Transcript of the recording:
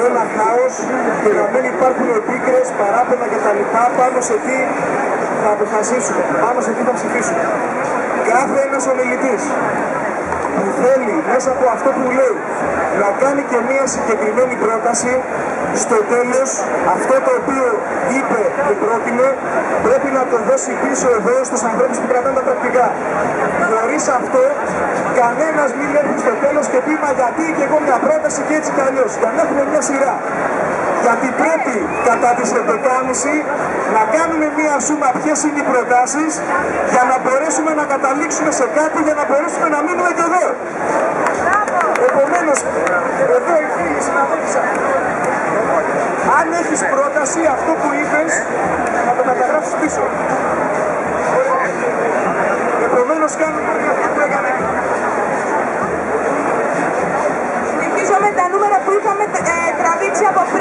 ένα χάος και να μην υπάρχουν επίκρες, παράπονα κτλ. Πάνω σε τι θα αποφασίσουμε, πάνω σε τι θα ψηφίσουμε. Κάθε ένας ομιλητής που θέλει μέσα από αυτό που λέει να κάνει και μία συγκεκριμένη πρόταση, στο τέλος αυτό το οποίο είπε και πρότεινε πρέπει να το δώσει πίσω εδώ στους ανθρώπους που κρατάνε τα πρακτικά. Χωρίς αυτό κανένας μην έρθει στο τέλος και πει μα γιατί και εγώ μια πρόταση και έτσι κι αλλιώς. Για να έχουμε μια σειρά. Γιατί πρέπει κατά τις 11.30 να κάνουμε μία σούμα ποιες είναι οι προτάσεις για να μπορέσουμε να καταλήξουμε σε κάτι, για να μπορέσουμε να μείνουμε και εδώ. Επομένως, εδώ οι φίλοι συναδέλφισαν. Αν έχεις πρόταση, αυτό που είπες, να το καταγράψεις πίσω. Επομένως, κάνουμε αυτό που έκανε. Συνεχίζουμε τα νούμερα που είχαμε τραβήξει από πριν.